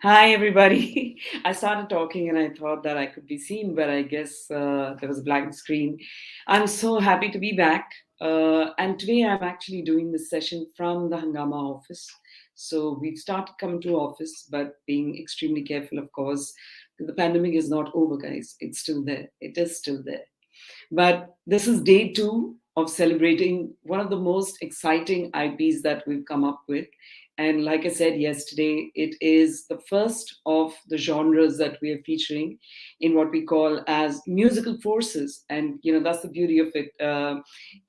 Hi, everybody. I started talking and I thought that I could be seen, but I guess there was a blank screen. I'm so happy to be back. And today I'm actually doing this session from the Hangama office. So we've started coming to office, but being extremely careful, of course. The pandemic is not over, guys. It's still there. It is still there. But this is day two of celebrating one of the most exciting IPs that we've come up with. And like I said yesterday, it is the first of the genres that we are featuring in what we call as musical forces. And, that's the beauty of it.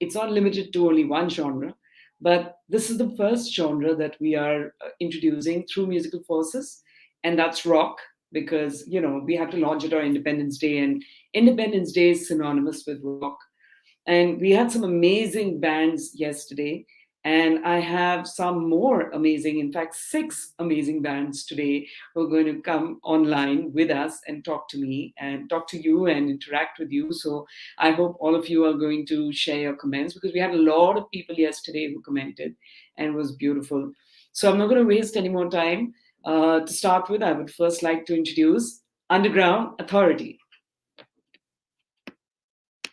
It's not limited to only one genre, but this is the first genre that we are introducing through musical forces, and that's rock because we have to launch it on Independence Day, and Independence Day is synonymous with rock. And we had some amazing bands yesterday. And I have some more amazing, in fact, six amazing bands today who are going to come online with us and talk to me and talk to you and interact with you. So I hope all of you are going to share your comments because we had a lot of people yesterday who commented and it was beautiful. So I'm not going to waste any more time. To start with, I would first like to introduce Underground Authority.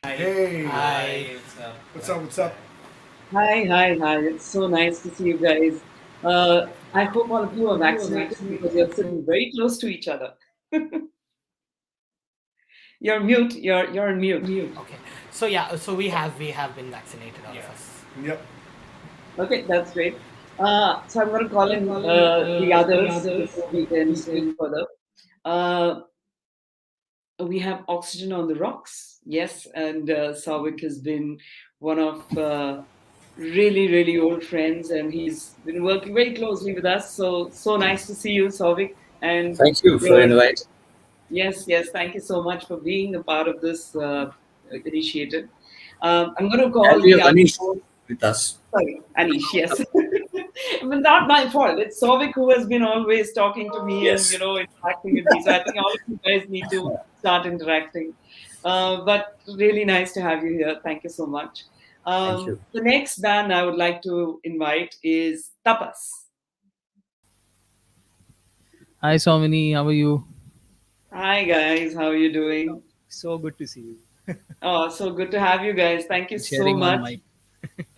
Hey, Hi. what's up? What's up? Hi, hi, hi. It's so nice to see you guys. I hope all of you are vaccinated because you're sitting very close to each other. You're mute. You're on mute. Okay. So we have been vaccinated, all of us. Yep. Okay, that's great. So I'm going to call in the others before we can speak further. Uh, we have Oxygen on the Rocks, yes, and Savik has been one of really, really old friends, and he's been working very closely with us. So nice to see you, Savik. And Thank you for your invite. yes, yes, thank you so much for being a part of this initiative. I'm going to And call we the have other Anish four. with us. Sorry, Anish, yes. But not my fault. It's Sovik who has been always talking to me and, Yes. interacting with me. So I think all of you guys need to start interacting. But really nice to have you here. Thank you so much. Thank you. The next band I would like to invite is Tapas. Hi, Somini. How are you? Hi, guys. How are you doing? So good to see you. Oh, so good to have you guys. Thank you so Sharing one much. mic.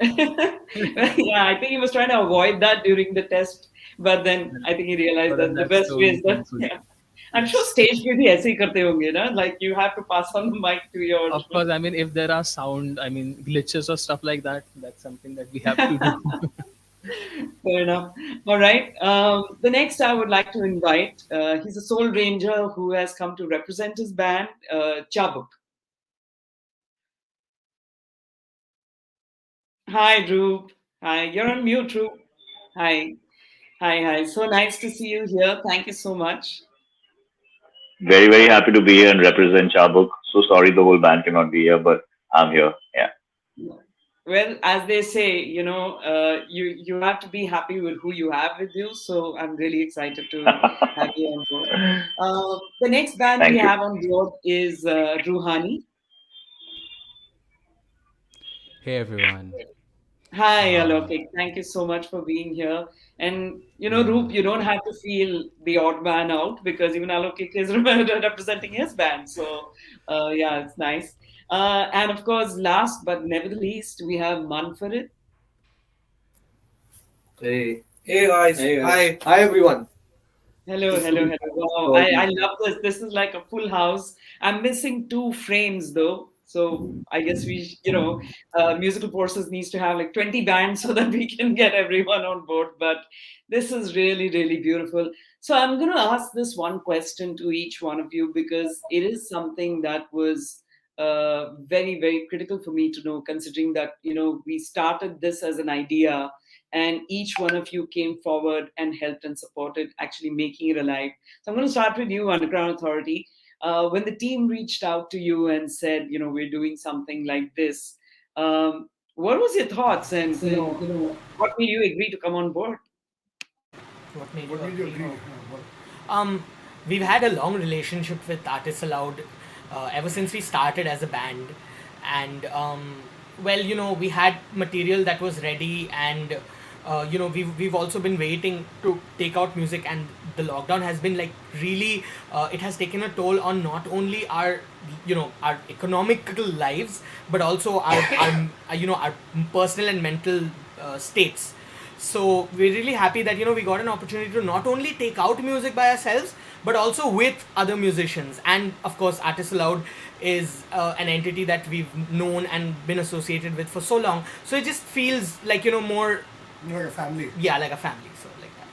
Yeah, I think he was trying to avoid that during the test, but then I think he realized But that the that's best so way is that painful. yeah. I'm sure Yes. stage पे भी ऐसे ही करते होंगे ना, like you have to pass on the mic to your Of course, I mean, if there are glitches or stuff like that, that's something that we have to do. fair enough. All right. The next I would like to invite, he's a soul ranger who has come to represent his band, Chabuk. Hi, Dhruv. Hi, you're on mute, Dhruv. Hi. Hi, hi. So nice to see you here. Thank you so much. Very, very happy to be here and represent Chabuk. So sorry the whole band cannot be here, but I'm here. Yeah. Well, as they say, you have to be happy with who you have with you. So I'm really excited to have you on board. The next band we Thank you. have on board is Roohani. Hey everyone. Hi, Um, Alokik. Thank you so much for being here. And yeah. Roop, you don't have to feel the odd man out because even Alokik is representing his band. So, yeah, it's nice. And of course, last but never the least, we have Mannfarid. Hey. Hey guys. Hey, Hi. Hi everyone. Hello, Good to hello, be hello. Wow, all I these love this. This is like a full house. I'm missing two frames though. So I guess musical forces needs to have like 20 bands so that we can get everyone on board. But this is really, really beautiful. So I'm going to ask this one question to each one of you because it is something that was very, very critical for me to know, considering that, we started this as an idea and each one of you came forward and helped and supported actually making it alive. So I'm going to start with you, Underground Authority. When the team reached out to you and said, we're doing something like this, what was your thoughts, and what made you agree to come on board? What made you What made you agree? agree? Oh. Um, we've had a long relationship with Artists Allowed ever since we started as a band, and well, we had material that was ready, and we've also been waiting to take out music, and the lockdown has been like really it has taken a toll on not only our our economical lives, but also our personal and mental states. So we're really happy that we got an opportunity to not only take out music by ourselves, but also with other musicians. And of course, Artists Aloud is an entity that we've known and been associated with for so long. So it just feels like more, Like a family. yeah, like a family. So like that.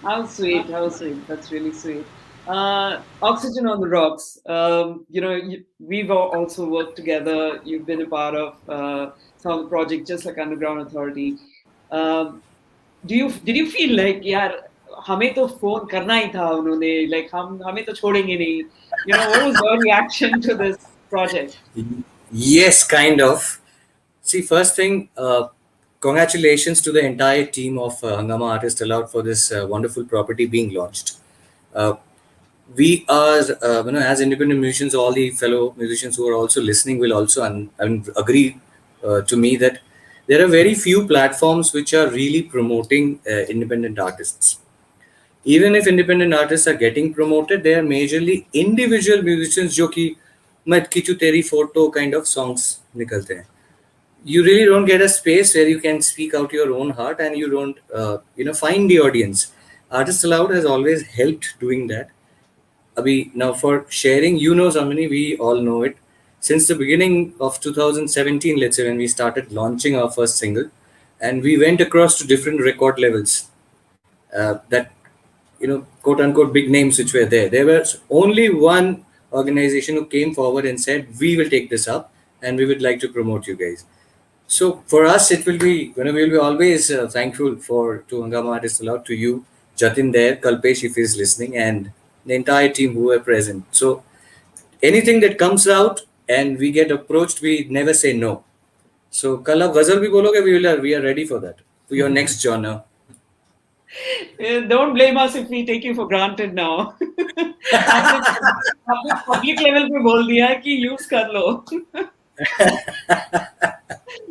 How sweet, how sweet. That's really sweet. Oxygen on the Rocks. We've also worked together. You've been a part of some of the projects, just like Underground Authority. Um, did you feel like, यार हमें तो phone करना ही था उन्होंने, like हमें तो छोड़ेंगे नहीं. What was your reaction to this project? Yes, kind of. See, first thing, congratulations to the entire team of Hangama Artist Allowed for this wonderful property being launched. Uh, we are, as independent musicians, all the fellow musicians who are also listening will also agree to me that there are very few platforms which are really promoting independent artists. Even if independent artists are getting promoted, they are majorly individual musicians जो कि मैं खींचू तेरी photo kind of songs निकलते हैं. You really don't get a space where you can speak out your own heart, and you don't find the audience. Artists Aloud has always helped doing that. Abhi, now for sharing, somebody, we all know it since the beginning of 2017, let's say, when we started launching our first single, and we went across to different record levels, that quote unquote big names which were there. There was only one organization who came forward and said, we will take this up and we would like to promote you guys. So for us, it will be, we will be always thankful to Hangama Artists Allowed, to you, Jatin there, Kalpesh if he's listening, and the entire team who are present. So anything that comes out and we get approached, we never say no. So kal aap ghazal bhi bologe, we are ready for that, for your next genre. Don't blame us if we take you for granted now. आपने public level पे बोल दिया है कि use कर लो.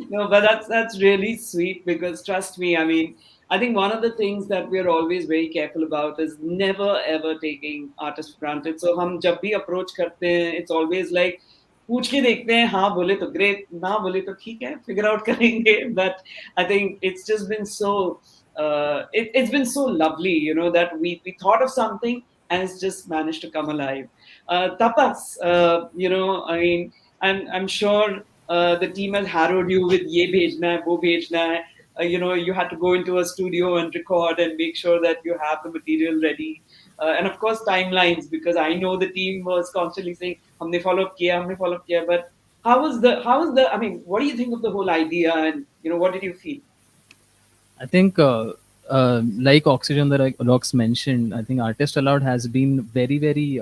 No, but that's really sweet, because trust me, I mean, I think one of the things that we're always very careful about is never ever taking artists for granted. So हम जब भी approach करते हैं, it's always like पूछ के देखते हैं, हाँ बोले तो great, ना बोले तो ठीक है, figure out करेंगे. But I think it's just been so it's been so lovely, that we thought of something and it's just managed to come alive. Tapas, I mean, I'm sure the team has harrowed you with ye bhejna hai, wo bhejna hai. You had to go into a studio and record and make sure that you have the material ready. And of course, timelines, because I know the team was constantly saying, humne follow up kiya. But I mean, what do you think of the whole idea, and, what did you feel? I think, like Oxygen that Rox mentioned, I think Artist Allowed has been very, very,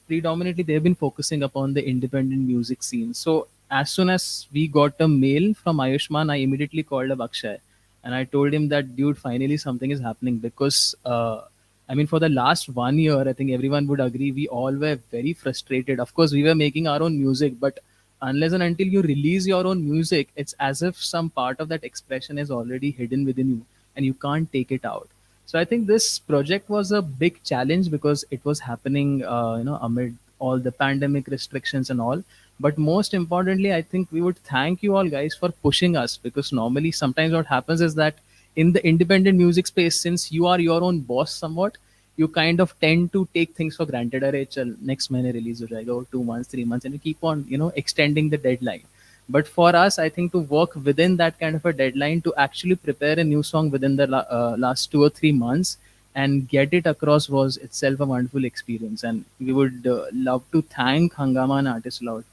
predominantly they've been focusing upon the independent music scene. So as soon as we got a mail from Ayushman, I immediately called up Akshay and I told him that, dude, finally something is happening, because, I mean, for the last 1 year, I think everyone would agree, we all were very frustrated. Of course, we were making our own music, but unless and until you release your own music, it's as if some part of that expression is already hidden within you and you can't take it out. So I think this project was a big challenge because it was happening, amid all the pandemic restrictions and all. But most importantly, I think we would thank you all guys for pushing us, because normally sometimes what happens is that in the independent music space, since you are your own boss somewhat, you kind of tend to take things for granted. अरे चल next महीने release हो जाएगा, or 2 months, 3 months, and you keep on extending the deadline. But for us, I think to work within that kind of a deadline, to actually prepare a new song within the last 2 or 3 months and get it across was itself a wonderful experience. And we would love to thank Hangama and Artist Loud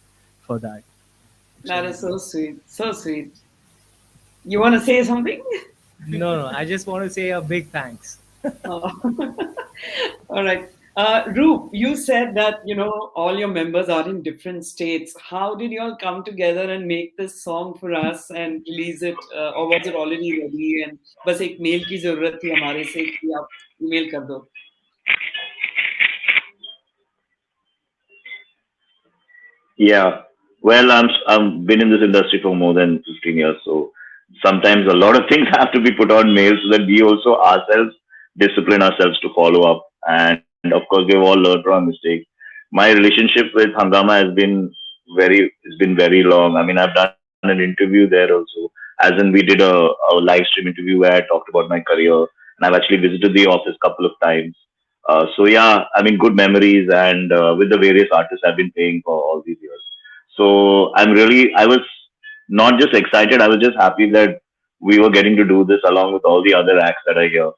for that. That is so sweet. So sweet. You want to say something? No, I just want to say a big thanks. Oh. All right. Roop, you said that, all your members are in different states. How did you all come together and make this song for us and release it? Or was it already ready? And बस एक mail की ज़रूरत थी हमारे से कि आप email कर दो. Yeah. Well, I'm been in this industry for more than 15 years, so sometimes a lot of things have to be put on mail so that we also ourselves discipline ourselves to follow up. And of course, we've all learned from our mistakes. My relationship with Hangama has been very long. I mean, I've done an interview there also, as in we did a live stream interview where I talked about my career, and I've actually visited the office a couple of times. So yeah, I mean, good memories, and with the various artists I've been playing for all these years. So I was not just excited, I was just happy that we were getting to do this along with all the other acts that I hear.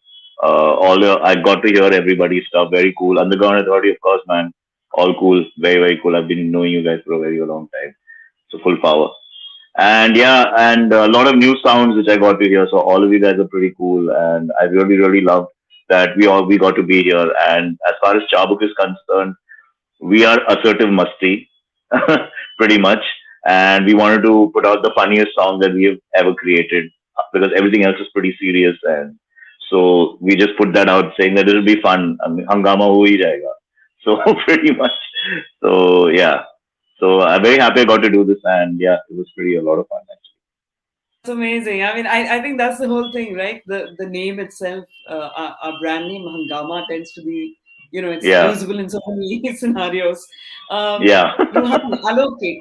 I got to hear everybody's stuff. Very cool. Underground Authority, of course, man. All cool. Very, very cool. I've been knowing you guys for a very long time. So full power. And yeah, and a lot of new sounds which I got to hear. So all of you guys are pretty cool, and I really, really loved that we got to be here. And as far as Chabuk is concerned, we are assertive musty, pretty much. And we wanted to put out the funniest song that we have ever created because everything else is pretty serious. And so we just put that out saying that it'll be fun. I mean, hangama ho hi jayega. So pretty much. So yeah. So I'm very happy I got to do this. And yeah, it was pretty a lot of fun actually. It's amazing. I mean, I think that's the whole thing, right? The name itself, our brand name Hangama tends to be, it's Yeah. usable in so many scenarios. Yeah. Roohani, Alokik,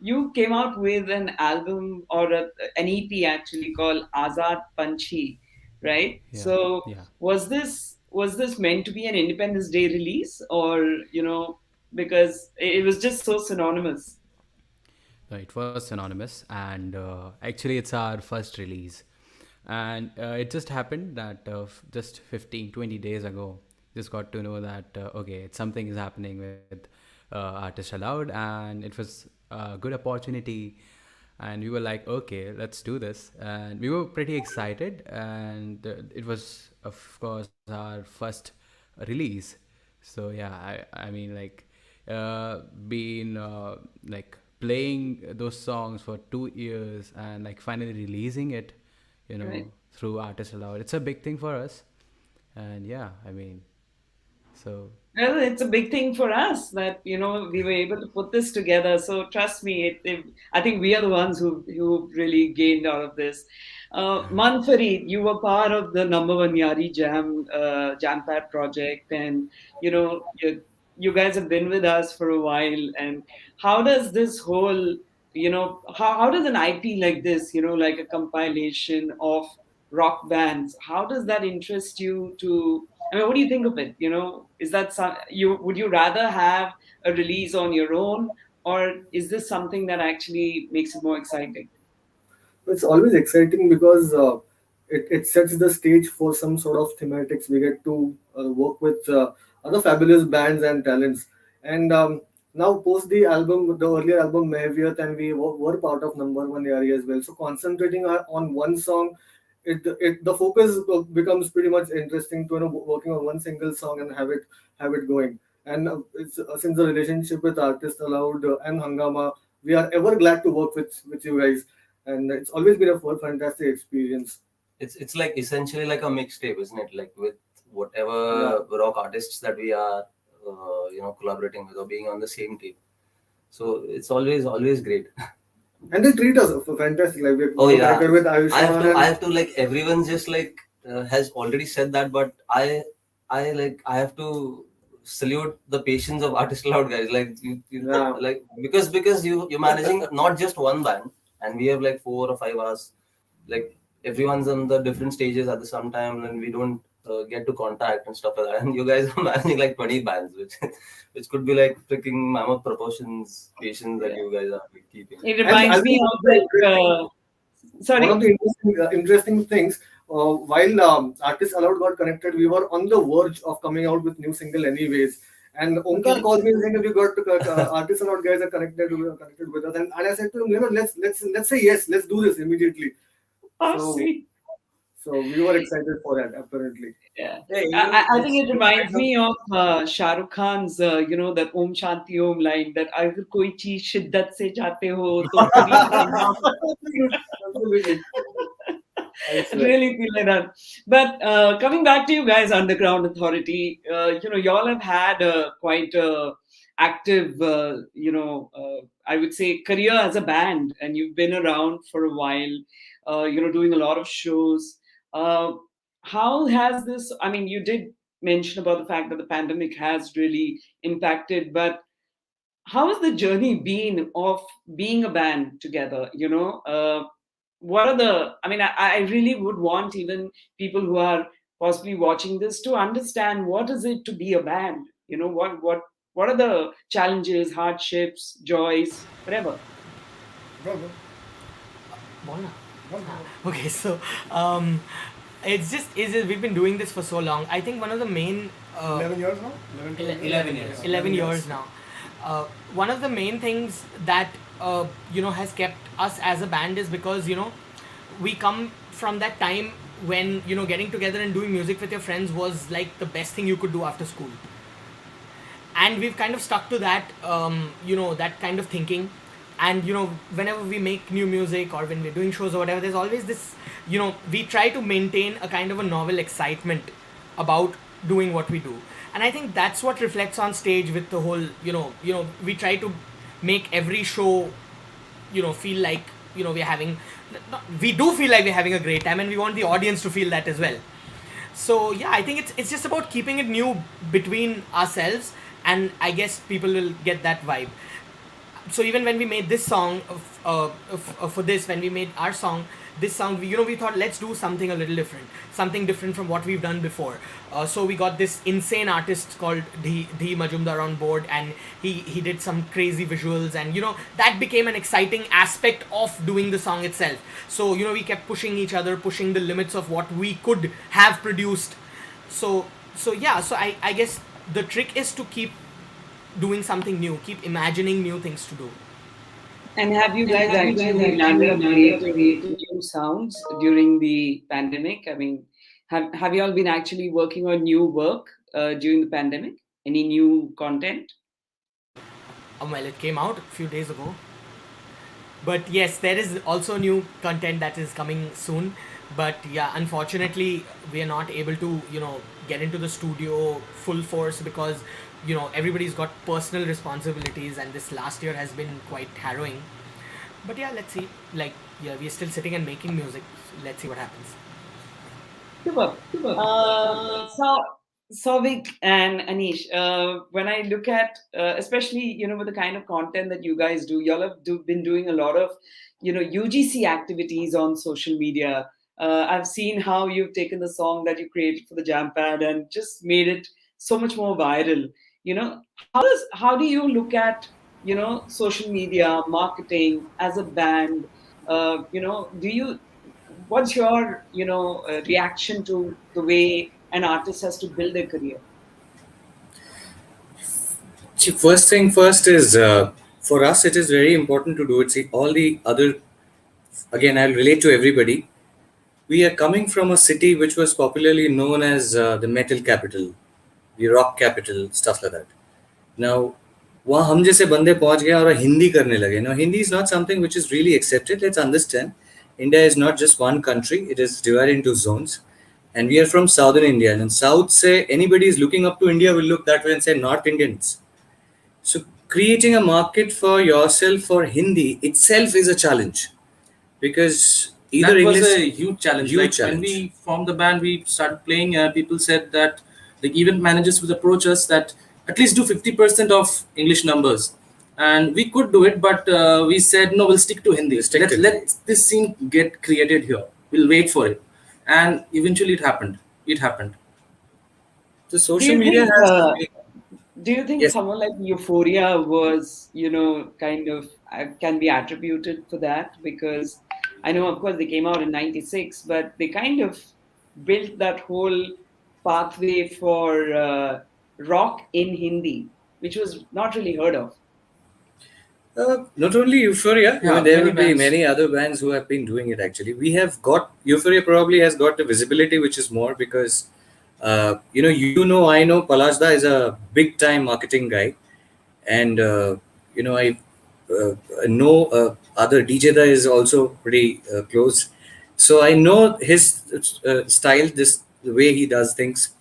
you came out with an album or an EP actually called Azad Panchi, right? Yeah, So yeah. was this meant to be an Independence Day release, or because it was just so synonymous? No, it was synonymous, and actually, it's our first release. And it just happened that just 15, 20 days ago, just got to know that, okay, something is happening with Artist Allowed, and it was a good opportunity. And we were like, okay, let's do this. And we were pretty excited, and it was, of course, our first release. So yeah, I mean, like, been like playing those songs for 2 years and like finally releasing it, Right. through Artist Allowed. It's a big thing for us. And yeah, I mean, so Well, it's a big thing for us that we were able to put this together. So trust me, I think we are the ones who really gained out of this. Mannfarid, you were part of the number one Yari Jam Pad project, and you guys have been with us for a while. And how does this whole how does an IP like this, like a compilation of rock bands, how does that interest you to? I mean, what do you think of it? Is that would you rather have a release on your own, or is this something that actually makes it more exciting? It's always exciting because it sets the stage for some sort of thematics. We get to work with other fabulous bands and talents. And now, post the album, the earlier album Mehviat, and we were part of number one area as well. So, concentrating on one song, the focus becomes pretty much interesting to working on one single song and have it going. And it's since the relationship with Artist Allowed and Hangama, we are ever glad to work with you guys, and it's always been a fantastic experience. It's like essentially like a mixtape, isn't it? Like with whatever rock artists that we are, collaborating with or being on the same team. So it's always great. And they treat us fantastic. Like we're Oh yeah, connected with I have Ayushman to and I have to like everyone just like has already said that, but I have to salute the patience of Artist Loud guys. Like yeah. like because you're managing not just one band, and we have like 4 or 5 hours. Like everyone's on the different stages at the same time, and we don't get to contact and stuff like that. And you guys are managing like 20 bands, which could be like freaking mammoth proportions patience that you guys are like, keeping. It And reminds I'll me be of that. one of Sorry. the interesting things. While Artist Allowed got connected, we were on the verge of coming out with new single anyways. And Omkar called me saying that we got to, Artist Allowed guys are connected with us, and I said to him, let's say yes, let's do this immediately. Oh, So sweet. so we were excited for that apparently. Yeah. Yeah, I think it reminds me of Shah Rukh Khan's, that Om Shanti Om line, that अगर कोई चीज शिद्दत से चाहते हो तो Absolutely. really feel like that. But coming back to you guys, Underground Authority, y'all have had quite a active, I would say, career as a band, and you've been around for a while, doing a lot of shows. Uh, how has this? I mean, you did mention about the fact that the pandemic has really impacted, but how has the journey been of being a band together? What are the? I mean, I really would want even people who are possibly watching this to understand what is it to be a band. What are the challenges, hardships, joys, whatever. Go, go. Bolna. Go, go. Okay, so um, we've been doing this for so long. I think one of the main 11 years now? 11 years. 11 years now. One of the main things that has kept us as a band is because we come from that time when getting together and doing music with your friends was like the best thing you could do after school, and we've kind of stuck to that that kind of thinking. And whenever we make new music or when we're doing shows or whatever, there's always this, we try to maintain a kind of a novel excitement about doing what we do. And I think that's what reflects on stage with the whole, we try to make every show feel like we're having, we do feel like we're having a great time, and we want the audience to feel that as well. So yeah, I think it's just about keeping it new between ourselves, and I guess people will get that vibe. So even when we made this song for this, when we made our song, this song, we thought, let's do something a little different, something different from what we've done before. So we got this insane artist called D Majumdar on board, and he did some crazy visuals, and that became an exciting aspect of doing the song itself. So we kept pushing each other, pushing the limits of what we could have produced. So yeah, so I guess the trick is to keep doing something new, keep imagining new things to do. And have you guys actually landed up creating new sounds during the pandemic? I mean, have you all been actually working on new work during the pandemic? Any new content? Well, it came out a few days ago. But yes, there is also new content that is coming soon. But yeah, unfortunately, we are not able to, get into the studio full force because, everybody's got personal responsibilities, and this last year has been quite harrowing. But yeah, let's see. Like, yeah, we're still sitting and making music. So let's see what happens. Super. Souvik and Anish, when I look at, especially, with the kind of content that you guys do, y'all have been doing a lot of, UGC activities on social media. I've seen how you've taken the song that you created for the Jam Pad and just made it so much more viral. How do you look at, social media marketing as a band? Do you what's your reaction to the way an artist has to build their career? See, first thing first is for us, it is very important to do it. See, all the other, again, I'll relate to everybody. We are coming from a city which was popularly known as the metal capital, the rock capital, stuff like that. Now, वहाँ हम जैसे बंदे पहुंच गए और हिंदी करने लगे. Now, Hindi is not something which is really accepted. Let's understand, India is not just one country. It is divided into zones. And we are from southern India. And south say anybody is looking up to India will look that way and say North Indians. So creating a market for yourself for Hindi itself is a challenge. Because either that was English, a huge challenge. huge Like challenge. when we formed the band, we started playing. People said that the event managers would approach us that at least do 50% of English numbers, and we could do it, but we said no, we'll stick to Hindi. Let this scene get created here. We'll wait for it, and eventually it happened. It happened. the Do social you media think? has. Do you think Yes. someone like Euphoria was, kind of can be attributed for that? Because I know, of course, they came out in '96, but they kind of built that whole pathway for rock in Hindi, which was not really heard of. Not only Euphoria, Yeah, there many will be bands. many other bands who have been doing it actually. We have got, Euphoria probably has got the visibility which is more because, I know Palajda is a big time marketing guy. And, I know other DJ Da is also pretty close. So I know his style, the way he does things.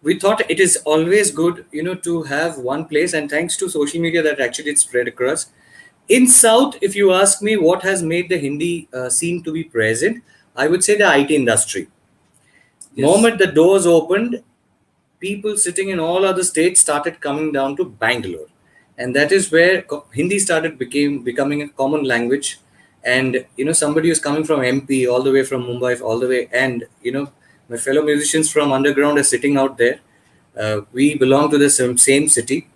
we thought it is always good, to have one place, and thanks to social media that actually it spread across. In South, if you ask me what has made the Hindi scene to be present, I would say the IT industry. Yes. Moment the doors opened, people sitting in all other states started coming down to Bangalore, and that is where Hindi started became becoming a common language. And somebody who's coming from MP all the way from Mumbai all the way, and my fellow musicians from underground are sitting out there. We belong to the same city.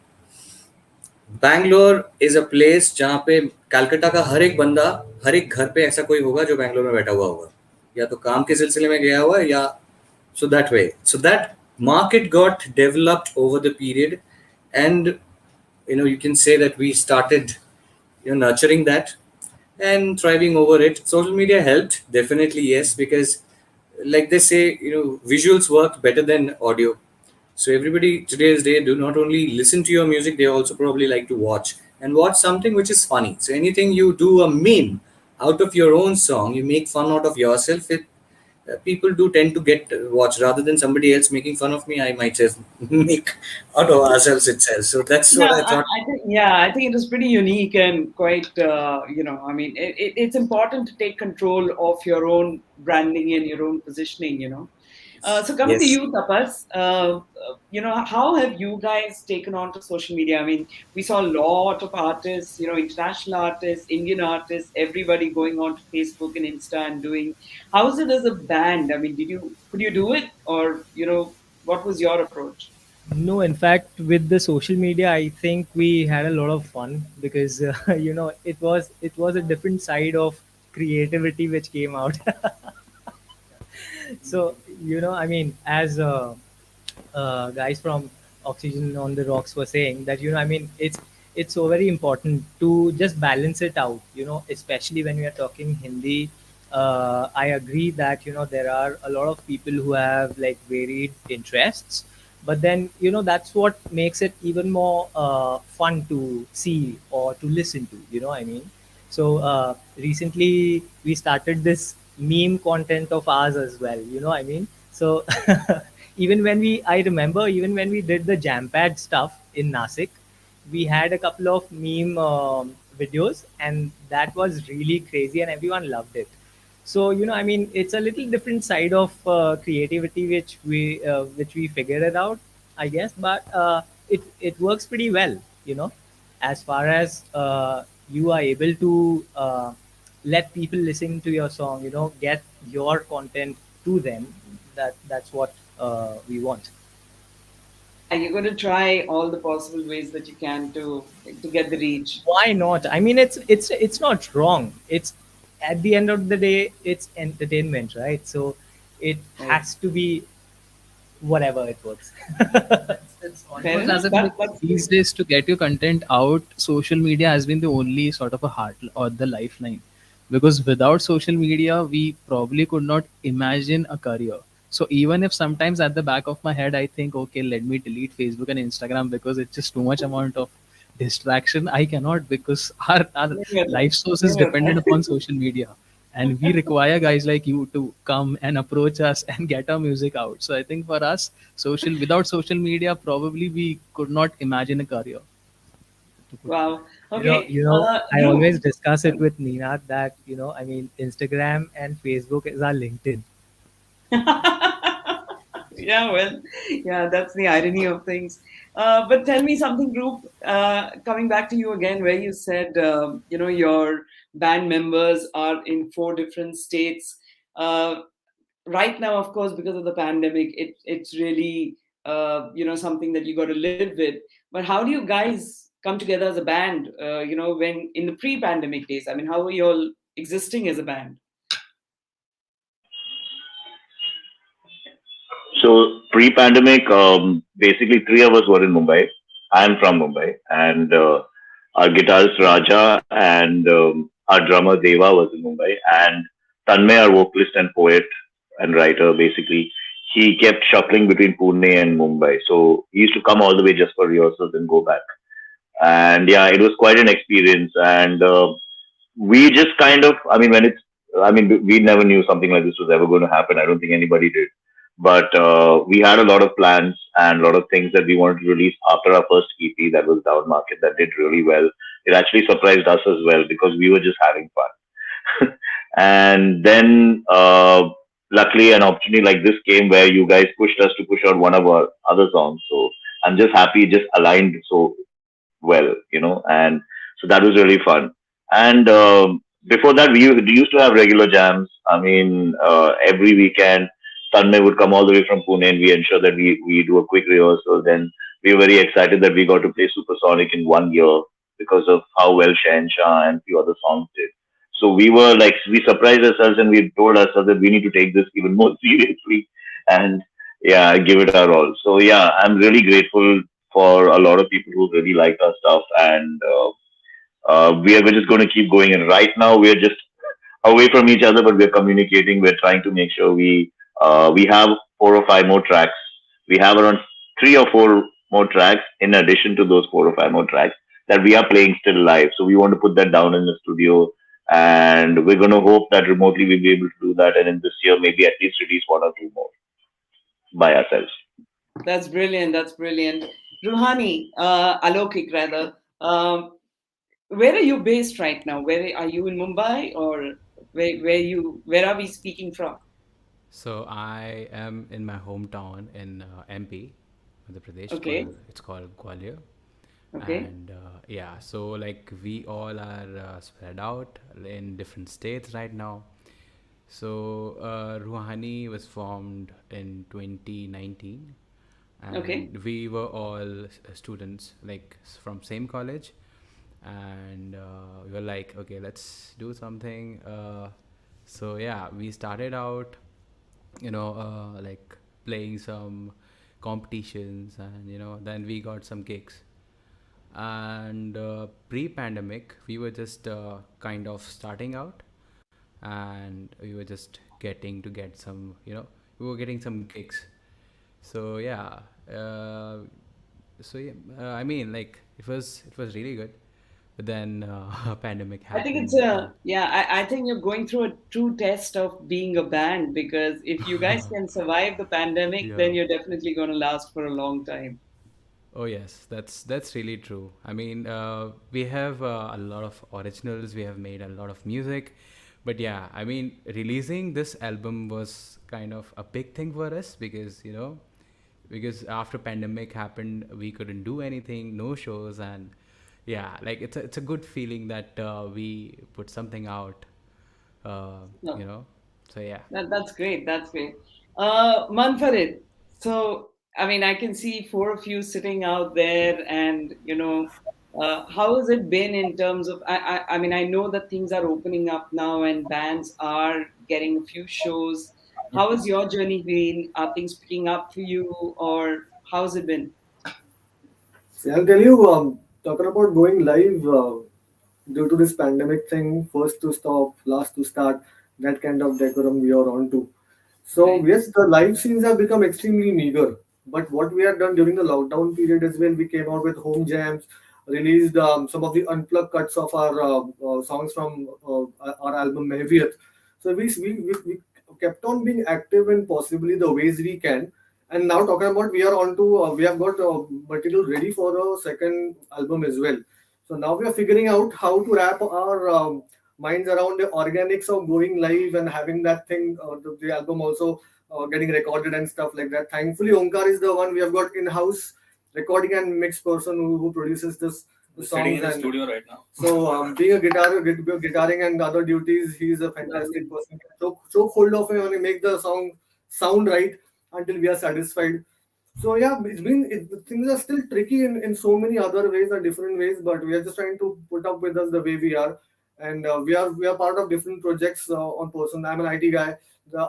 Bangalore is a place जहाँ पे कलकत्ता का हर एक बंदा, हर एक घर पे ऐसा कोई होगा जो बैंगलोर में बैठा हुआ होगा, या तो काम के सिलसिले में गया हुआ है, या so that way. So that market got developed over the period, and you can say that we started nurturing that and thriving over it. Social media helped, definitely, yes, because like they say, visuals work better than audio. So everybody today's day do not only listen to your music, they also probably like to watch, and watch something which is funny. So anything you do a meme out of your own song, you make fun out of yourself, people do tend to get watched rather than somebody else making fun of me. I might just make out of ourselves itself. So that's Yeah, what I thought. I think it is pretty unique and quite, I mean, it's important to take control of your own branding and your own positioning. So coming to Yes. you, Tapas, how have you guys taken on to social media? I mean, we saw a lot of artists, international artists, Indian artists, everybody going on to Facebook and Insta and doing. How is it as a band? I mean, could you do it, or what was your approach? No, in fact, with the social media, I think we had a lot of fun because it was a different side of creativity which came out. So I mean, as guys from Oxygen on the Rocks were saying that I mean it's so very important to just balance it out, especially when we are talking Hindi. I agree that there are a lot of people who have like varied interests, but then that's what makes it even more fun to see or to listen to, I mean. So recently we started this meme content of ours as well, I mean. So even when I remember even when we did the jam pad stuff in Nasik, we had a couple of meme videos, and that was really crazy, and everyone loved it. So I mean, it's a little different side of creativity which we figured it out, I guess, but it works pretty well, as far as you are able to let people listen to your song, get your content to them. That's what we want. Yeah, you're going to try all the possible ways that you can to get the reach. Why not? I mean, it's not wrong. It's at the end of the day, it's entertainment, right? So it Right. has to be whatever it works. It's Fair almost enough. as if like That's these great. days to get your content out, social media has been the only sort of a heart or the lifeline. Because without social media, we probably could not imagine a career. So even if sometimes at the back of my head I think, okay, let me delete Facebook and Instagram because it's just too much amount of distraction, I cannot, because our Same with life that. source is Same with dependent that. upon social media, and we require guys like you to come and approach us and get our music out. So I think for us, without social media, probably we could not imagine a career, to put it Wow. You know, Okay. you know, I always Drew. discuss it with Nina that I mean, Instagram and Facebook is our LinkedIn. Yeah, well, yeah, that's the irony of things. But tell me something, Group. Coming back to you again, where you said, your band members are in 4 different states. Uh, right now, of course, because of the pandemic, it's really, something that you got to live with. But how do you guys come together as a band? When in the pre-pandemic days, I mean, how were you all existing as a band? So pre-pandemic, basically three of us were in Mumbai. I'm from Mumbai, and our guitarist Raja and our drummer Deva was in Mumbai, and Tanmay, our vocalist and poet and writer, basically he kept shuffling between Pune and Mumbai. So he used to come all the way just for rehearsals and go back. And yeah, it was quite an experience. And we just kind of, I mean, we never knew something like this was ever going to happen. I don't think anybody did. But we had a lot of plans and a lot of things that we wanted to release after our first EP that was Down Market that did really well. It actually surprised us as well because we were just having fun. And then, luckily, an opportunity like this came where you guys pushed us to push out one of our other songs. So I'm just happy it just aligned so well. And so that was really fun. And before that, we used to have regular jams. I mean, every weekend, Tanmay would come all the way from Pune, and we ensure that we do a quick rehearsal. Then we were very excited that we got to play Supersonic in 1 year because of how well Shahenshah and few other songs did. So we were like, we surprised ourselves and we told ourselves that we need to take this even more seriously and yeah, give it our all. So yeah, I'm really grateful for a lot of people who really like our stuff, and we're just going to keep going. And right now, we're just away from each other, but we're communicating. We're trying to make sure we have 4 or 5 more tracks. We have around 3 or 4 more tracks in addition to those 4 or 5 more tracks that we are playing still live. So we want to put that down in the studio, and we're going to hope that remotely we'll be able to do that. And in this year, maybe at least release 1 or 2 more by ourselves. That's brilliant. That's brilliant. Ruhani, Alokik rather. Where are you based right now? Where are you in Mumbai, or where are we speaking from? So I am in my hometown in MP, Madhya Pradesh. Okay. It's called Gwalior. Okay. And yeah, so like we all are spread out in different states right now. So Roohani was formed in 2019, Okay. and we were all students like from same college, and we were like, okay, let's do something. So yeah, we started out, like playing some competitions, and then we got some gigs. And pre-pandemic, we were just kind of starting out, and we were just getting to get some, we were getting some gigs. So yeah, uh, I mean, like it was really good, but then pandemic I think it's happened. I think you're going through a true test of being a band, because if you guys can survive the pandemic, Yeah. then you're definitely going to last for a long time. Oh yes, that's really true. I mean, we have a lot of originals. We have made a lot of music, but yeah, I mean, releasing this album was kind of a big thing for us because because after pandemic happened, we couldn't do anything, no shows, and yeah, like it's a good feeling that we put something out. Uh, you No, know, so yeah. that's great. That's great. Mannfarid. So, I mean, I can see 4 of you sitting out there, and how has it been in terms of? I mean, I know that things are opening up now, and bands are getting a few shows. How has your journey been? Are things picking up for you, or how's it been? See, I'll tell you, talking about going live due to this pandemic thing, first to stop, last to start, that kind of decorum we are on to. So, Right. yes, the live scenes have become extremely meager. But what we have done during the lockdown period as well, we came out with home jams, released some of the unplugged cuts of our songs from our album Mannfarid. So, we kept on being active in possibly the ways we can. And now talking about, we are on to we have got material ready for a second album as well. So now we are figuring out how to wrap our minds around the organics of going live and having that thing, the album also getting recorded and stuff like that. Thankfully, Omkar is the one we have got in-house recording and mix person who produces this the We're sitting songs. in the And studio right now. so being a guitaring and other duties, he's a fantastic Lovely. person. So hold of him and make the song sound right until we are satisfied. So yeah, things are still tricky in so many other ways or different ways, but we are just trying to put up with us the way we are, and we are part of different projects on person. I'm an IT guy.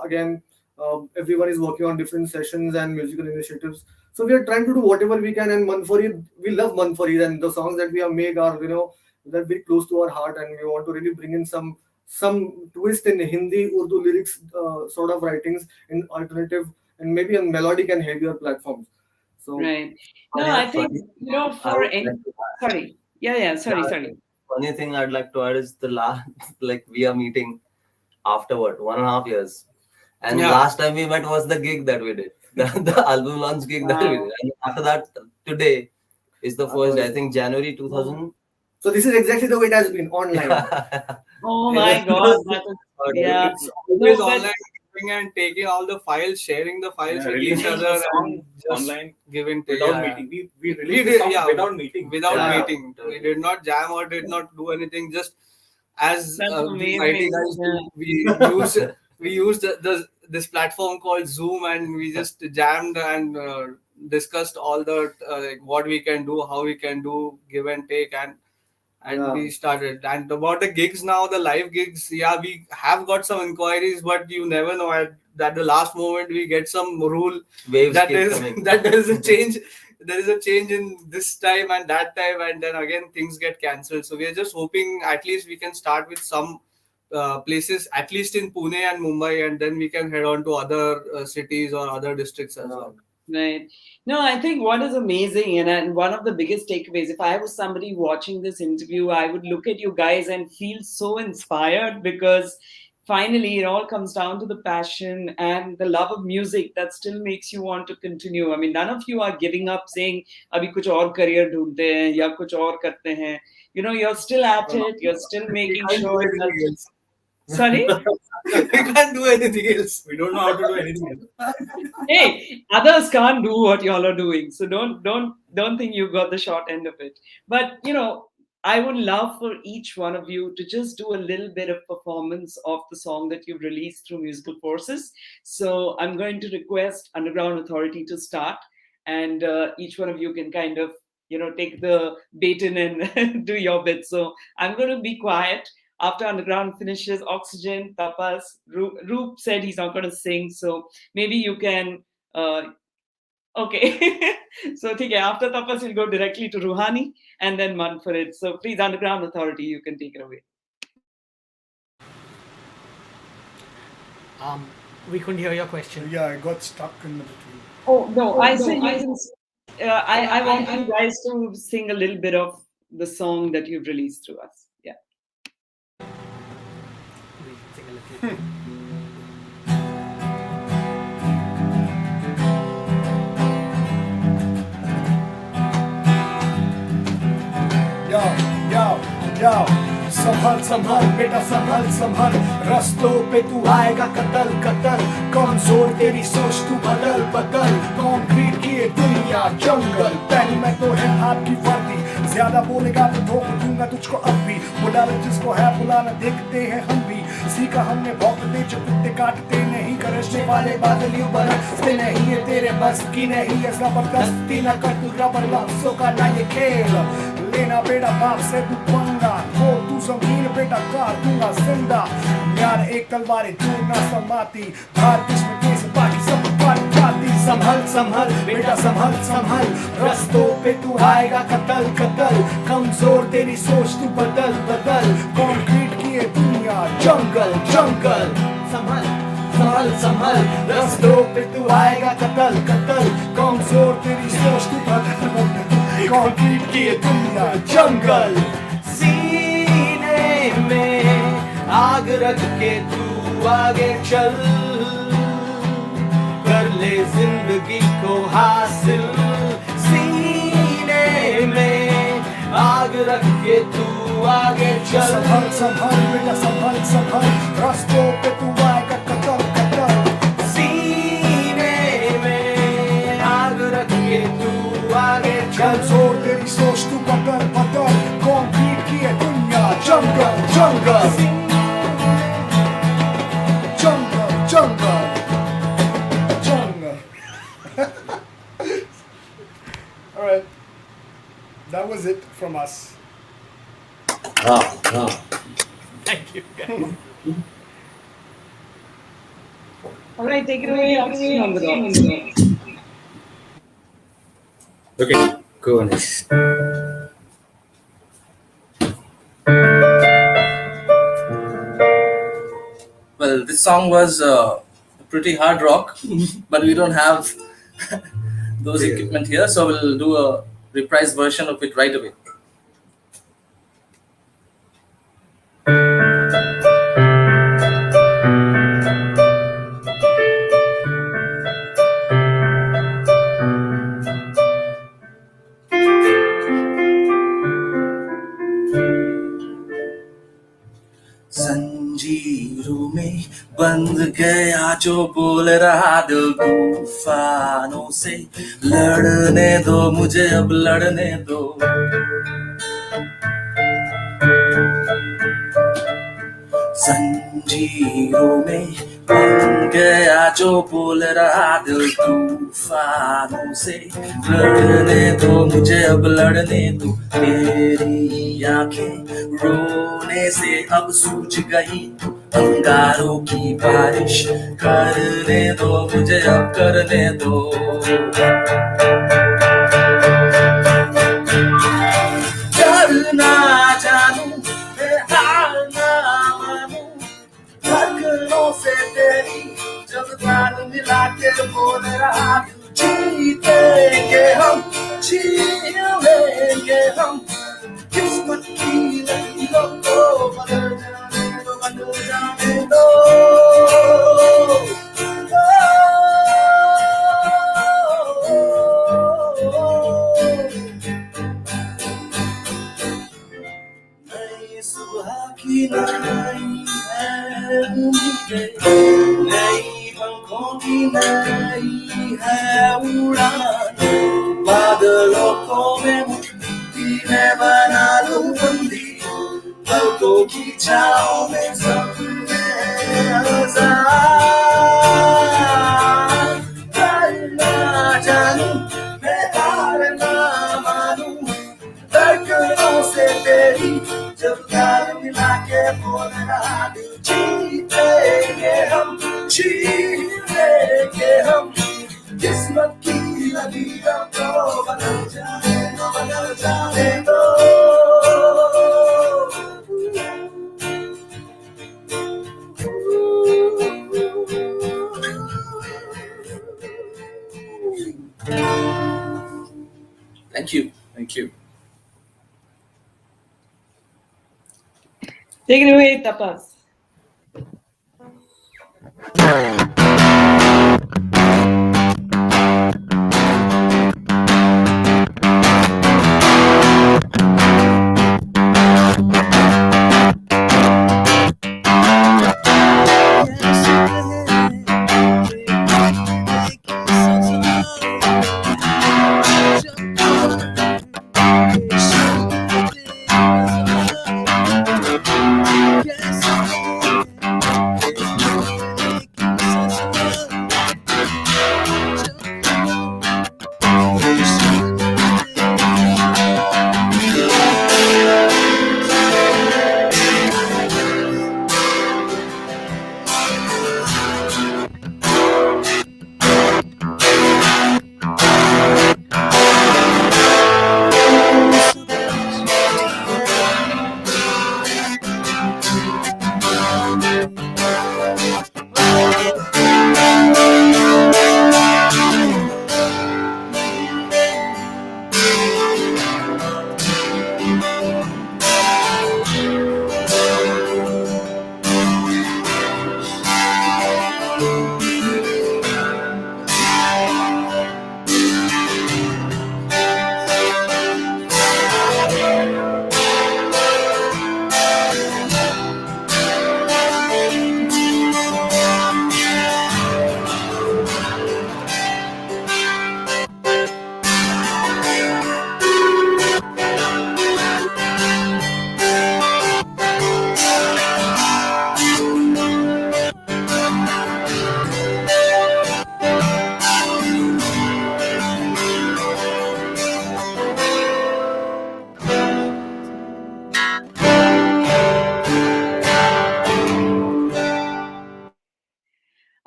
Again, everyone is working on different sessions and musical initiatives. So we are trying to do whatever we can. And Mannfarid, we love Mannfarid, and the songs that we have made are that very close to our heart, and we want to really bring in some twist in Hindi, Urdu lyrics, sort of writings in alternative and maybe on melodic and heavier platforms. So Right. No, Funny, I think, funny. I for would any. like to add. Sorry. Yeah. Sorry. Yeah, Sorry. funny thing I'd like to add is the last, like we are meeting afterward 1.5 years, And Yeah. last time we met was the gig that we did, the album launch gig that we Wow. did. And after that, today is the first day, I think January 2000. So this is exactly the way it has been online. Oh It my is- God, that is, yeah. It's always No, but online, giving and taking all the files, sharing the files with each Releasing other, the song and just online give and take. without Yeah. meeting. We We released the did, song yeah, without meeting. without Yeah. meeting. We did not jam or did not do anything. Just as that's these IT amazing. guys Yeah. do, we used this platform called Zoom, and we just jammed and discussed all the like what we can do, how we can do, give and take, and Yeah. we started. And about the gigs now, the live gigs, yeah, we have got some inquiries, but you never know at the last moment we get some rule Waves that keep is coming. that there is a change. There is a change in this time and that time, and then again things get cancelled. So we are just hoping at least we can start with some places, at least in Pune and Mumbai, and then we can head on to other cities or other districts as well. Right. No, I think what is amazing, and one of the biggest takeaways, if I was somebody watching this interview, I would look at you guys and feel so inspired because finally it all comes down to the passion and the love of music that still makes you want to continue. I mean, none of you are giving up saying, Abhi kuch aur career dhoonte hain, ya kuch aur karte hain. You know, you're still at it, you're still We making can't do sure that. anything else. Sorry? We can't do anything else. We don't know how to do anything else. Hey, others can't do what y'all are doing, so don't think you got the short end of it. But I would love for each one of you to just do a little bit of performance of the song that you've released through Musical Forces. So I'm going to request Underground Authority to start, and each one of you can kind of take the baton and do your bit. So I'm going to be quiet. After Underground finishes, Oxygen, Tapas, Roop said he's not going to sing, so maybe you can. Okay. So, okay, after Tapas, we'll go directly to Roohani and then Mannfarid. So, please, Underground Authority, you can take it away. We couldn't hear your question. Yeah, I got stuck in the between. Oh, no, I said you can. I want you guys to sing a little bit of the song that you've released through us. Yeah. We'll sing a little. Yo, yo, yo, संभल संभल बेटा संभल संभल रास्तों पे तू आएगा कतल कतल कमजोर तेरी सोच तू बदल बदल कंक्रीट की ये दुनिया जंगल पहली मैं तो है आपकी वर्दी ज्यादा बोलेगा तो ठोक दूंगा तुझको अब भी बुला ले जिसको है बुलाना देखते हैं हम भी सीखा हमने भौंकते जो कुत्ते काटते नहीं गरजने वाले बादल यूं बरसते नहीं है तेरे बस की नहीं है जबरदस्ती न कर तू रबर लफ्जों का ना ये खेल लेना बेटा बाप से तू पंगा हो तू जमीन बेटा काट दूंगा जिंदा यार एक तलवारें दूर ना समाती भार किस्म के से बाकी सब काट जाती संभल संभल बेटा संभल संभल रास्तों पे तू आएगा कतल कतल कमजोर तेरी सोच तू बदल बदल कंक्रीट की ये दुनिया जंगल जंगल संभल संभल संभल रास्तों पे तू आएगा कतल कतल कमजोर तेरी सोच तू बदल बदल कंक्रीट की ये दुनिया जंगल सीने में आग रख के तू आगे चल कर ले जिंदगी को हासिल सीने में आग रख के तू आगे चल संभल संभल बेटा संभल संभल रास्तों पे तू आएगा कतल कतल सीने में आग रख के तू आगे चल जोर तेरी सोच तू बदल बदल कंक्रीट की ये दुनिया जंगल जंगल jungle, jungle, jungle. All right, that was it from us. Thank you, guys. All right, take it away. Oxygen on the dot. Okay, go on. Well, this song was pretty hard rock, but we don't have those equipment here, so we'll do a reprise version of it right away. बंद गया जो बोल रहा दिल तूफानों से, लड़ने दो मुझे अब लड़ने दो। जंजीरों में बंध गया जो बोल रहा दिल तूफानों से, लड़ने दो मुझे अब लड़ने दो। तेरी आंखें रोने से अब सूझ गई, अंगारों की बारिश करने दो मुझे अब करने दो। डरना जानू मैं हार ना मानूं, धड़कनों से तेरी जब कान मिला के बोल रहा, जीतेंगे हम जीलेंगे हम, किस्मत की लकीरों को बदल जाने दो बदल जाने दो। नई सुबह की नई है उम्मीदें, नई पंखों की नई है उड़ान, बादलों को मैं मुट्ठी में बना लूं बंदी, पलकों की छाँव में सपने आजाद। डरना जानूं मैं हार ना मानूं, धड़कनों से तेरी जब कान मिला के बोल रहा, जीतेंगे हम जीतेंगे हम, किस्मत की लकीरों को बदल जाने दो। Thank you. Thank you. Take it away, Tapas.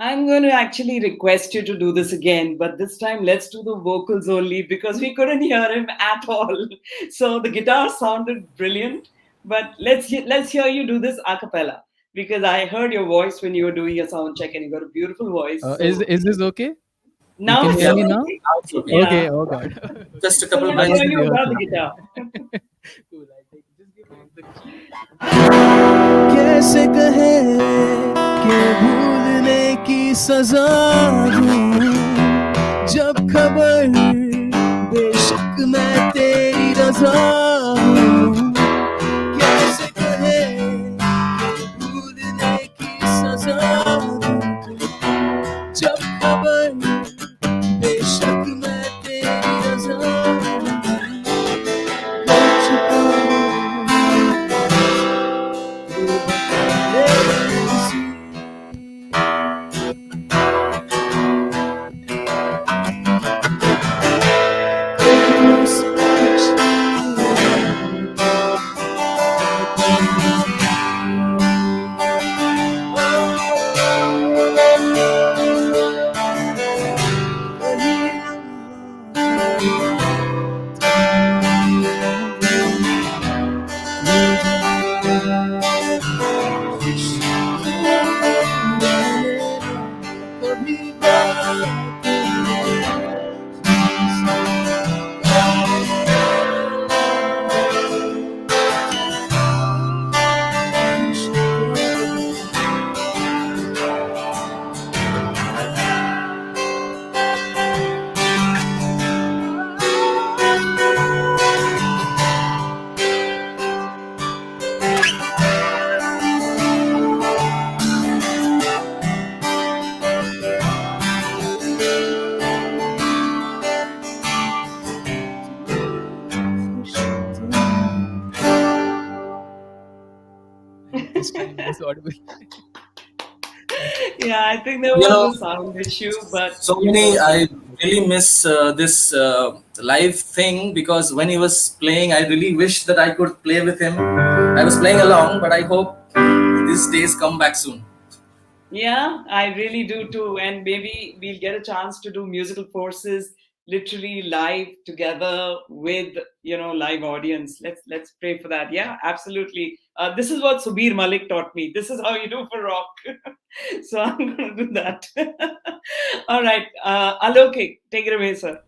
I'm going to actually request you to do this again, but this time let's do the vocals only because we couldn't hear him at all. So the guitar sounded brilliant, but let's hear you do this a cappella because I heard your voice when you were doing your sound check and you got a beautiful voice. So Is this okay? now You it's can hear me now? okay. Yeah. Okay, oh god. Just a So couple now of hear lines. you without the guitar. Cool, I think just give me the key. कैसे कहे कि भूलने की सजा दूं, जब खबर बेशक मैं तेरी रजा हूँ। कैसे कहे कि भूलने की सजा जब खबर बेशक मैं तेरी रजा छुपा this time it is audible. Yeah, I think there You know, was a sound issue, but so you many. know, I really miss this live thing because when he was playing, I really wish that I could play with him. I was playing along, but I hope these days come back soon. yeah, I really do too. And maybe we'll get a chance to do musical forces literally live together with live audience. Let's pray for that. Yeah, absolutely. This is what Subir Malik taught me. This is how you do for rock. So I'm going to do that. All right, Alokik, take it away, sir.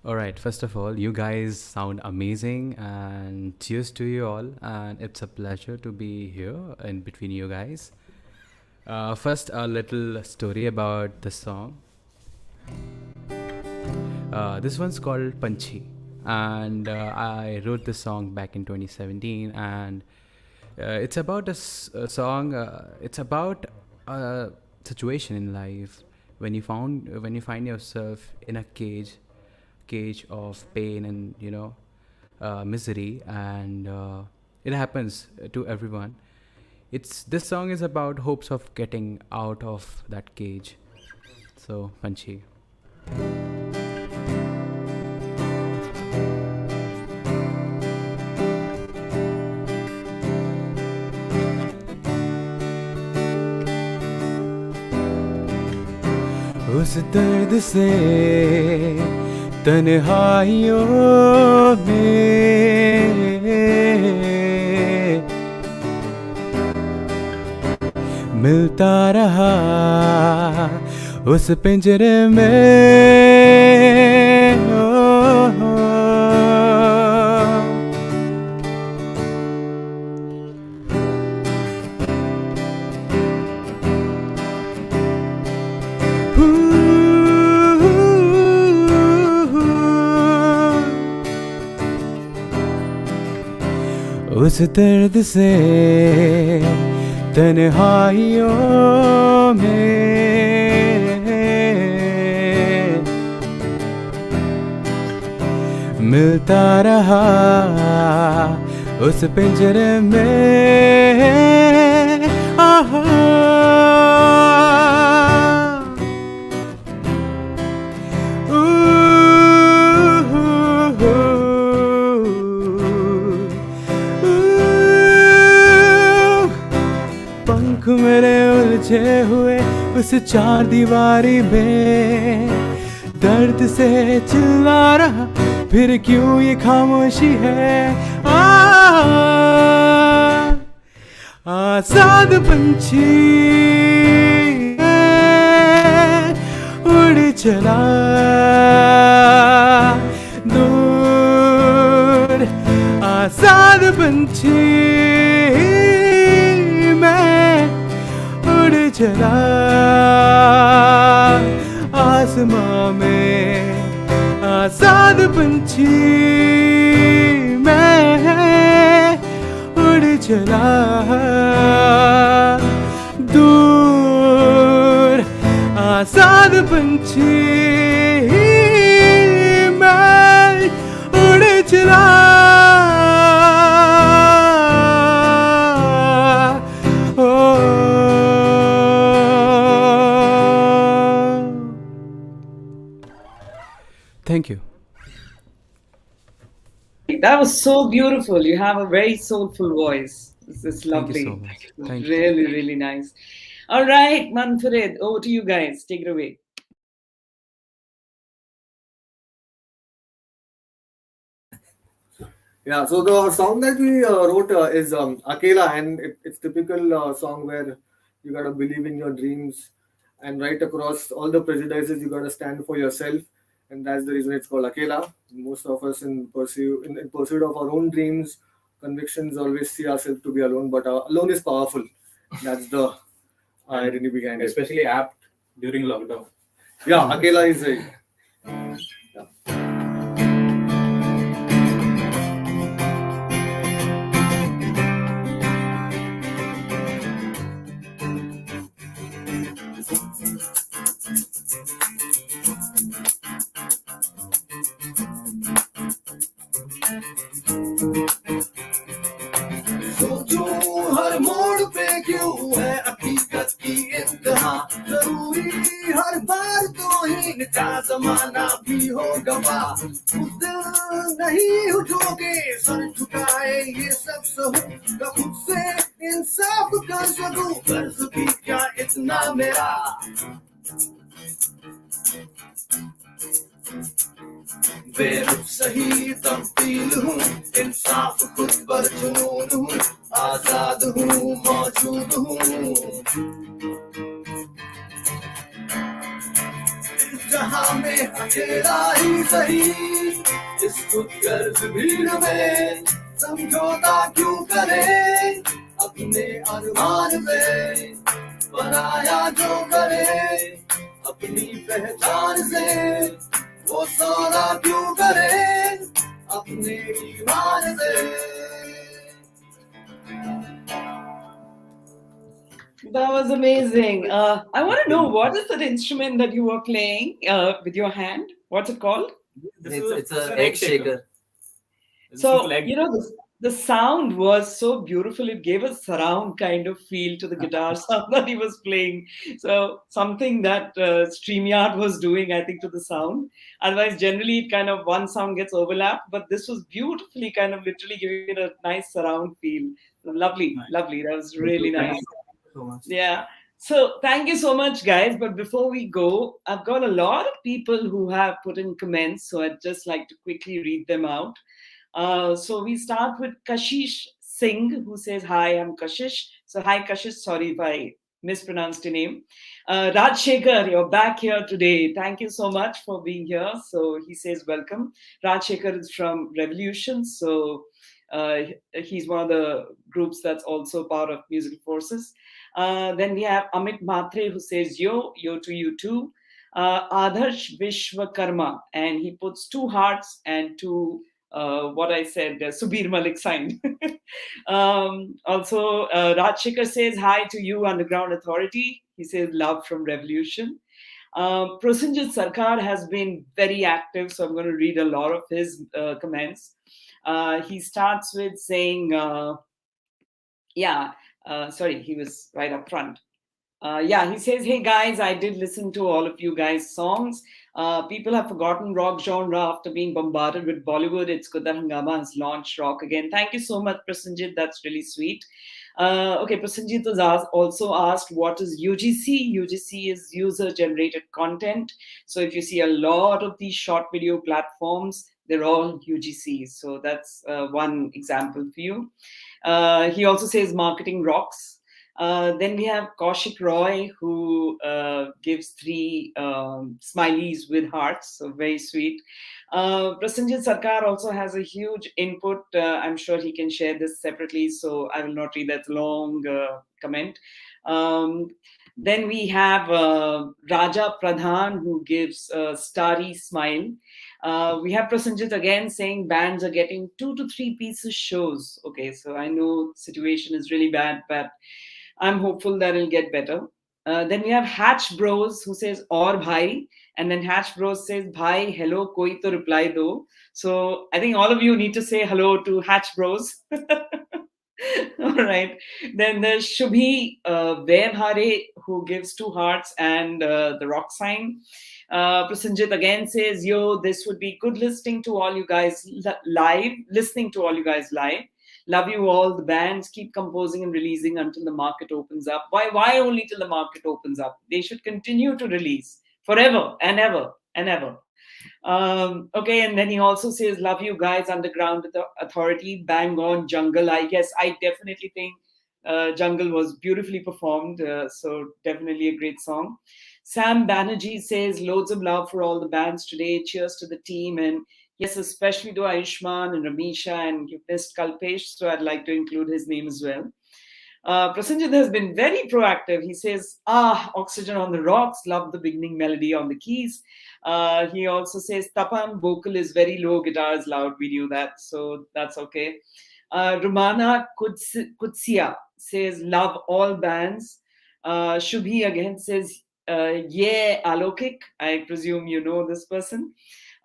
All right, first of all, you guys sound amazing and cheers to you all. And it's a pleasure to be here in between you guys. First, a little story about the song. This one's called Panchi, and I wrote this song back in 2017. And it's about a song. It's about a situation in life when you find yourself in a cage of pain and misery, and it happens to everyone. This song is about hopes of getting out of that cage. So, Panchi. उस दर्द से तन्हाइयों में मिलता रहा उस पिंजरे में उस दर्द से तन्हाइयों में मिलता रहा उस पिंजरे में आहा मेरे उलझे हुए उस चार दीवारी में दर्द से चिल्ला रहा फिर क्यों ये खामोशी है आजाद पंछी उड़ चला दूर आजाद पंछी चला आसमां में आजाद पंछी मैं उड़ चला दूर आजाद पंछी मैं उड़ चला Thank you. That was so beautiful. You have a very soulful voice. This is Thank you so lovely. much. Thank you. Really, really nice. All right, Mannfarid, over to you guys. Take it away. Yeah, so the song that we wrote is Akela, and it's typical song where you gotta believe in your dreams, and right across all the prejudices, you gotta stand for yourself, and that's the reason it's called Akela. Most of us in pursuit of our own dreams, convictions, always see ourselves to be alone, but alone is powerful. That's the irony behind it. Especially apt during lockdown. Yeah, Akela is a सोचो हर मोड़ पे क्यों है हकीकत की इंतहा जरूरी हर बार तो ही का जमाना भी हो गवा उस दिल नहीं उठोगे सर झुकाए ये सब सहूं का खुद से इंसाफ कर सकूं कर्ज भी क्या इतना मेरा बेरुख सही तब्दील हूँ इंसाफ खुद पर जुनून हूँ आजाद हूँ मौजूद हूँ इस जहां में अकेला ही सही इस खुदगर्ज भीड़ में समझौता क्यों करे अपने अरमान पे बनाया जो करे अपनी पहचान से वो सौदा क्यों करे अपने ईमान से That was amazing. I want to know, what is that instrument that you were playing with your hand? What's it called? It's an egg shaker. So, the sound was so beautiful. It gave a surround kind of feel to the guitar sound that he was playing. So, something that StreamYard was doing, I think, to the sound. Otherwise, generally, it kind of one sound gets overlapped, but this was beautifully kind of literally giving it a nice surround feel. Lovely, lovely. That was really nice. Thank you so much. Yeah. So thank you so much, guys. But before we go, I've got a lot of people who have put in comments. So I'd just like to quickly read them out. So we start with Kashish Singh, who says, "Hi, I'm Kashish." So hi, Kashish. Sorry if I mispronounced your name. Raj Shekhar, you're back here today. Thank you so much for being here. So he says, welcome. Raj Shekhar is from Revolution. So he's one of the groups that's also part of Musical Forces. Then we have Amit Matre, who says, yo to you too. Adarsh Vishwakarma, and he puts 2 hearts and 2 what I said, Subir Malik sign. Also, Raj Shekhar says, hi to you, Underground Authority. He says, love from Revolution. Prosenjit Sarkar has been very active, so I'm going to read a lot of his comments. He starts with saying, sorry, he was right up front. He says, hey guys, I did listen to all of you guys' songs. People have forgotten rock genre after being bombarded with Bollywood. It's good that Hangama has launched rock again. Thank you so much, Prasenjit. That's really sweet. Prasenjit was also asked, what is UGC? UGC is user-generated content. So if you see a lot of these short video platforms, they're all UGCs. So that's one example for you. He also says marketing rocks. Then we have Kaushik Roy, who gives 3 smileys with hearts, so very sweet. Prasenjit Sarkar also has a huge input. I'm sure he can share this separately, so I will not read that long comment. Then we have Raja Pradhan, who gives a starry smile. We have Prasenjit again saying bands are getting 2 to 3 pieces shows. Okay, so I know situation is really bad, but I'm hopeful that it'll get better. Then we have Hatch Bros who says or bhai, and then Hatch Bros says bhai hello koi to reply do. So I think all of you need to say hello to Hatch Bros. All right. Then there's Shubhi Vevhare who gives 2 hearts and the rock sign. Prasanjit again says, yo, this would be good listening to all you guys live, listening to all you guys live. Love you all. The bands keep composing and releasing until the market opens up. Why only till the market opens up? They should continue to release forever and ever and ever. Okay, and then he also says, "Love you guys, Underground Authority, bang on Jungle." I definitely think Jungle was beautifully performed. So definitely a great song. Sam Banerjee says, "Loads of love for all the bands today. Cheers to the team, and yes, especially to Ayushman and Ramisha, and you missed Kalpesh, so I'd like to include his name as well." Prasenjit has been very proactive. He says, Oxygen on the Rocks, love the beginning melody on the keys. He also says, Tapan, vocal is very low, guitar is loud. We knew that, so that's okay. Rumana Kutsia says, love all bands. Shubhi again says, yeah, Alokik. I presume you know this person.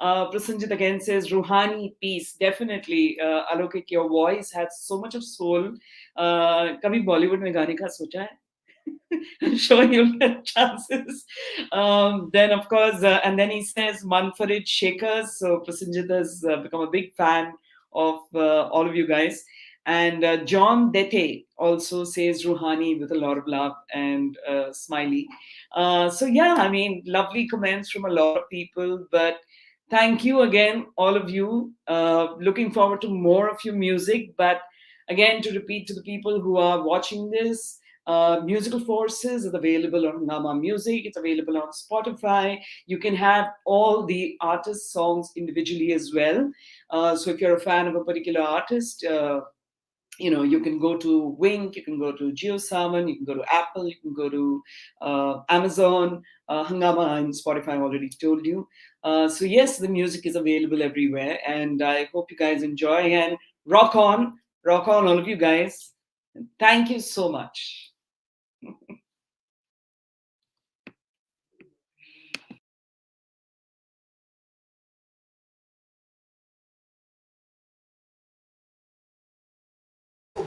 Prasanjit again says, Roohani, peace. Definitely, Alokik, your voice has so much of soul. कभी बॉलीवुड में गाने का सोचा है? I'm sure you'll get chances. Then, of course, and then he says Mannfarid Shakers. So Prasenjit has become a big fan of all of you guys. And John Dete also says Rouhani with a lot of love and smiley. So yeah, I mean, lovely comments from a lot of people. But thank you again, all of you. Looking forward to more of your music. But again, to repeat to the people who are watching this, Musical Forces is available on Nama Music. It's available on Spotify. You can have all the artist songs individually as well. So if you're a fan of a particular artist, you can go to Wink, you can go to JioSaavn, you can go to Apple, you can go to Amazon, Hangama and Spotify. I already told you. So yes, the music is available everywhere, and I hope you guys enjoy and rock on, all of you guys. Thank you so much.